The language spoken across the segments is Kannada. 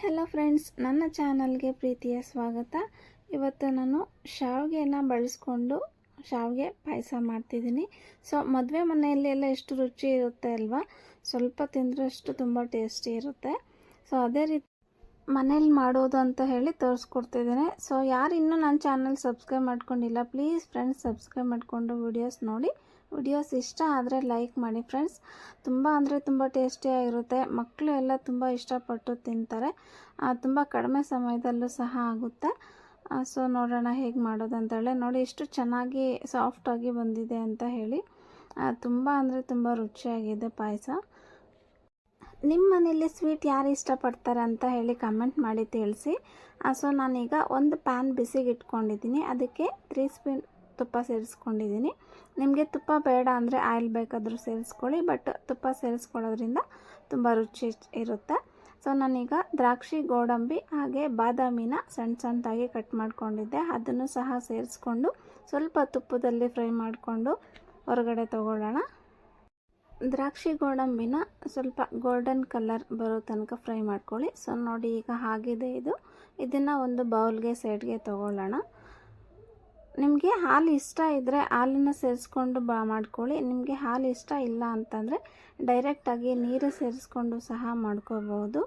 ಹಲೋ ಫ್ರೆಂಡ್ಸ್, ನನ್ನ ಚಾನಲ್ಗೆ ಪ್ರೀತಿಯ ಸ್ವಾಗತ. ಇವತ್ತು ನಾನು ಶಾವಿಗೆನ ಬಳಸ್ಕೊಂಡು ಶಾವಿಗೆ ಪಾಯಸ ಮಾಡ್ತಿದ್ದೀನಿ. ಮದುವೆ ಮನೆಯಲ್ಲಿ ಎಲ್ಲ ಎಷ್ಟು ರುಚಿ ಇರುತ್ತೆ ಅಲ್ವಾ, ಸ್ವಲ್ಪ ತಿಂದ್ರಷ್ಟು ತುಂಬ ಟೇಸ್ಟಿ ಇರುತ್ತೆ. ಅದೇ ರೀತಿ ಮನೇಲಿ ಮಾಡೋದು ಅಂತ ಹೇಳಿ ತೋರಿಸ್ಕೊಡ್ತಿದ್ದೀನಿ. ಯಾರು ಇನ್ನೂ ನನ್ನ ಚಾನಲ್ ಸಬ್ಸ್ಕ್ರೈಬ್ ಮಾಡ್ಕೊಂಡಿಲ್ಲ, ಪ್ಲೀಸ್ ಫ್ರೆಂಡ್ಸ್ ಸಬ್ಸ್ಕ್ರೈಬ್ ಮಾಡಿಕೊಂಡು ವಿಡಿಯೋಸ್ ನೋಡಿ. ವಿಡಿಯೋಸ್ ಇಷ್ಟ ಆದರೆ ಲೈಕ್ ಮಾಡಿ ಫ್ರೆಂಡ್ಸ್. ತುಂಬ ಅಂದರೆ ತುಂಬ ಟೇಸ್ಟಿಯಾಗಿರುತ್ತೆ. ಮಕ್ಕಳು ಎಲ್ಲ ತುಂಬ ಇಷ್ಟಪಟ್ಟು ತಿಂತಾರೆ. ತುಂಬ ಕಡಿಮೆ ಸಮಯದಲ್ಲೂ ಸಹ ಆಗುತ್ತೆ. ನೋಡೋಣ ಹೇಗೆ ಮಾಡೋದು ಅಂತೇಳಿ. ನೋಡಿ ಎಷ್ಟು ಚೆನ್ನಾಗಿ ಸಾಫ್ಟಾಗಿ ಬಂದಿದೆ ಅಂತ ಹೇಳಿ. ತುಂಬ ಅಂದರೆ ತುಂಬ ರುಚಿಯಾಗಿದೆ ಪಾಯಸ. ನಿಮ್ಮ ಮನೇಲಿ ಸ್ವೀಟ್ ಯಾರು ಇಷ್ಟಪಡ್ತಾರೆ ಅಂತ ಹೇಳಿ ಕಮೆಂಟ್ ಮಾಡಿ ತಿಳಿಸಿ. ನಾನೀಗ ಒಂದು ಪ್ಯಾನ್ ಬಿಸಿಗೆ ಇಟ್ಕೊಂಡಿದ್ದೀನಿ. ಅದಕ್ಕೆ 3 ಸ್ಪೂನ್ ತುಪ್ಪ ಸೇರಿಸ್ಕೊಂಡಿದ್ದೀನಿ. ನಿಮಗೆ ತುಪ್ಪ ಬೇಡ ಅಂದರೆ ಆಯಿಲ್ ಬೇಕಾದರೂ ಸೇರಿಸ್ಕೊಳ್ಳಿ, ಬಟ್ ತುಪ್ಪ ಸೇರಿಸ್ಕೊಳ್ಳೋದ್ರಿಂದ ತುಂಬ ರುಚಿ ಇರುತ್ತೆ. ನಾನೀಗ ದ್ರಾಕ್ಷಿ, ಗೋಡಂಬಿ ಹಾಗೆ ಬಾದಾಮಿನ ಸಣ್ಣದಾಗಿ ಕಟ್ ಮಾಡ್ಕೊಂಡಿದ್ದೆ. ಅದನ್ನು ಸಹ ಸೇರಿಸ್ಕೊಂಡು ಸ್ವಲ್ಪ ತುಪ್ಪದಲ್ಲಿ ಫ್ರೈ ಮಾಡಿಕೊಂಡು ಹೊರಗಡೆ ತಗೊಳ್ಳೋಣ. ದ್ರಾಕ್ಷಿ ಗೋಡಂಬಿನ ಸ್ವಲ್ಪ ಗೋಲ್ಡನ್ ಕಲರ್ ಬರೋ ತನಕ ಫ್ರೈ ಮಾಡ್ಕೊಳ್ಳಿ. ನೋಡಿ ಈಗ ಆಗಿದೆ ಇದು. ಇದನ್ನು ಒಂದು ಬೌಲ್ಗೆ ಸೈಡ್ಗೆ ತಗೊಳ್ಳೋಣ. ನಿಮಗೆ ಹಾಲು ಇಷ್ಟ ಇದ್ದರೆ ಹಾಲನ್ನು ಸೇರಿಸ್ಕೊಂಡು ಮಾಡ್ಕೊಳ್ಳಿ. ನಿಮಗೆ ಹಾಲು ಇಷ್ಟ ಇಲ್ಲ ಅಂತಂದರೆ ಡೈರೆಕ್ಟಾಗಿ ನೀರು ಸೇರಿಸ್ಕೊಂಡು ಸಹ ಮಾಡ್ಕೋಬೋದು.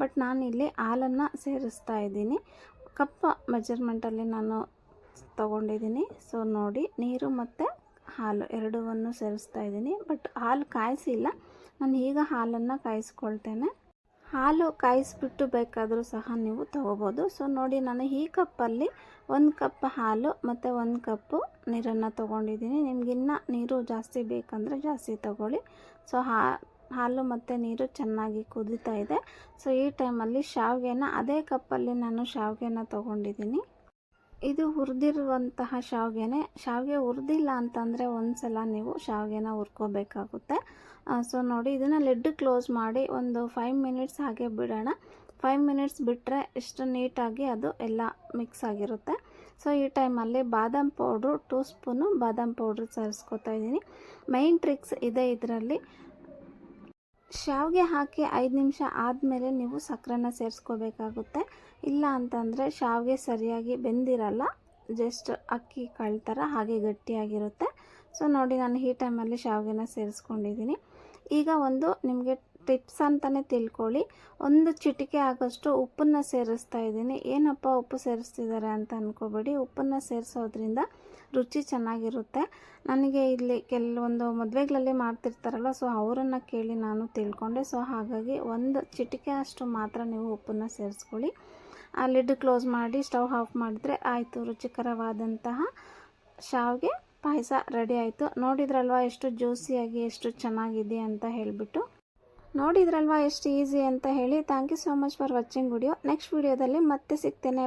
ಬಟ್ ನಾನಿಲ್ಲಿ ಹಾಲನ್ನು ಸೇರಿಸ್ತಾ ಇದ್ದೀನಿ. ಕಪ್ ಮೆಜರ್ಮೆಂಟಲ್ಲಿ ನಾನು ತೊಗೊಂಡಿದ್ದೀನಿ. ನೋಡಿ ನೀರು ಮತ್ತು ಹಾಲು ಎರಡೂ ಸೇರಿಸ್ತಾ ಇದ್ದೀನಿ. ಬಟ್ ಹಾಲು ಕಾಯಿಸಿಲ್ಲ, ನಾನು ಈಗ ಹಾಲನ್ನು ಕಾಯಿಸ್ಕೊಳ್ತೇನೆ. ಹಾಲು ಕಾಯಿಸ್ಬಿಟ್ಟು ಬೇಕಾದರೂ ಸಹ ನೀವು ತೊಗೋಬೋದು. ನೋಡಿ ನಾನು ಈ ಕಪ್ಪಲ್ಲಿ 1 ಕಪ್ ಹಾಲು ಮತ್ತು 1 ಕಪ್ಪು ನೀರನ್ನು ತೊಗೊಂಡಿದ್ದೀನಿ. ನಿಮಗಿನ್ನ ನೀರು ಜಾಸ್ತಿ ಬೇಕಂದರೆ ಜಾಸ್ತಿ ತೊಗೊಳ್ಳಿ. ಹಾಲು ಮತ್ತು ನೀರು ಚೆನ್ನಾಗಿ ಕುದೀತಾ ಇದೆ. ಈ ಟೈಮಲ್ಲಿ ಶಾವಿಗೆನ ಅದೇ ಕಪ್ಪಲ್ಲಿ ನಾನು ಶಾವಿಗೆನ ತೊಗೊಂಡಿದ್ದೀನಿ. ಇದು ಹುರಿದಿರುವಂತಹ ಶಾವಿಗೆನೇ. ಶಾವಿಗೆ ಹುರಿದಿಲ್ಲ ಅಂತಂದರೆ ಒಂದು ಸಲ ನೀವು ಶಾವಿಗೆನ ಹುರ್ಕೋಬೇಕಾಗುತ್ತೆ. ನೋಡಿ ಇದನ್ನು ಲಿಡ್ ಕ್ಲೋಸ್ ಮಾಡಿ ಒಂದು 5 ಮಿನಿಟ್ಸ್ ಹಾಗೆ ಬಿಡೋಣ. 5 ಮಿನಿಟ್ಸ್ ಬಿಟ್ಟರೆ ಎಷ್ಟು ನೀಟಾಗಿ ಅದು ಎಲ್ಲ ಮಿಕ್ಸ್ ಆಗಿರುತ್ತೆ. ಈ ಟೈಮಲ್ಲಿ ಬಾದಾಮ್ ಪೌಡ್ರು 2 ಸ್ಪೂನು ಬಾದಾಮ್ ಪೌಡ್ರು ಸೇರಿಸ್ಕೊತಾ ಇದ್ದೀನಿ. ಮೈನ್ ಟ್ರಿಕ್ಸ್ ಇದೆ ಇದರಲ್ಲಿ. ಶಾವಿಗೆ ಹಾಕಿ 5 ನಿಮಿಷ ಆದಮೇಲೆ ನೀವು ಸಕ್ಕರೆನ ಸೇರಿಸ್ಕೋಬೇಕಾಗುತ್ತೆ. ಇಲ್ಲ ಅಂತಂದರೆ ಶಾವಿಗೆ ಸರಿಯಾಗಿ ಬೆಂದಿರಲ್ಲ, ಜಸ್ಟ್ ಅಕ್ಕಿ ಕಾಳು ಥರ ಹಾಗೆ ಗಟ್ಟಿಯಾಗಿರುತ್ತೆ. ನೋಡಿ ನಾನು ಈ ಟೈಮಲ್ಲಿ ಶಾವಿಗೆನ ಸೇರಿಸ್ಕೊಂಡಿದ್ದೀನಿ. ಈಗ ಒಂದು ನಿಮಗೆ ಟಿಪ್ಸ್ ಅಂತಲೇ ತಿಳ್ಕೊಳ್ಳಿ. 1 ಚಿಟಿಕೆ ಆಗೋಷ್ಟು ಉಪ್ಪನ್ನು ಸೇರಿಸ್ತಾ ಇದ್ದೀನಿ. ಏನಪ್ಪ ಉಪ್ಪು ಸೇರಿಸ್ತಿದ್ದಾರೆ ಅಂತ ಅಂದ್ಕೋಬೇಡಿ. ಉಪ್ಪನ್ನು ಸೇರಿಸೋದ್ರಿಂದ ರುಚಿ ಚೆನ್ನಾಗಿರುತ್ತೆ. ನನಗೆ ಇಲ್ಲಿ ಕೆಲವೊಂದು ಮದುವೆಗಳಲ್ಲಿ ಮಾಡ್ತಿರ್ತಾರಲ್ಲ, ಅವರನ್ನು ಕೇಳಿ ನಾನು ತಿಳ್ಕೊಂಡೆ. ಹಾಗಾಗಿ 1 ಚಿಟಿಕೆ ಅಷ್ಟು ಮಾತ್ರ ನೀವು ಉಪ್ಪನ್ನು ಸೇರಿಸ್ಕೊಳ್ಳಿ. ಲಿಡ್ ಕ್ಲೋಸ್ ಮಾಡಿ ಸ್ಟವ್ ಆಫ್ ಮಾಡಿದ್ರೆ ಆಯಿತು. ರುಚಿಕರವಾದಂತಹ ಶಾವಿಗೆ ಪಾಯಸ ರೆಡಿ ಆಯಿತು. ನೋಡಿದ್ರಲ್ವ ಎಷ್ಟು ಜ್ಯೂಸಿಯಾಗಿ ಎಷ್ಟು ಚೆನ್ನಾಗಿದೆ ಅಂತ ಹೇಳಿಬಿಟ್ಟು. ನೋಡಿದ್ರಲ್ವ ಎಷ್ಟು ಈಸಿ ಅಂತ ಹೇಳಿ. Thank you so much for watching video. Next ವಿಡಿಯೋದಲ್ಲಿ ಮತ್ತೆ ಸಿಗ್ತೇನೆ.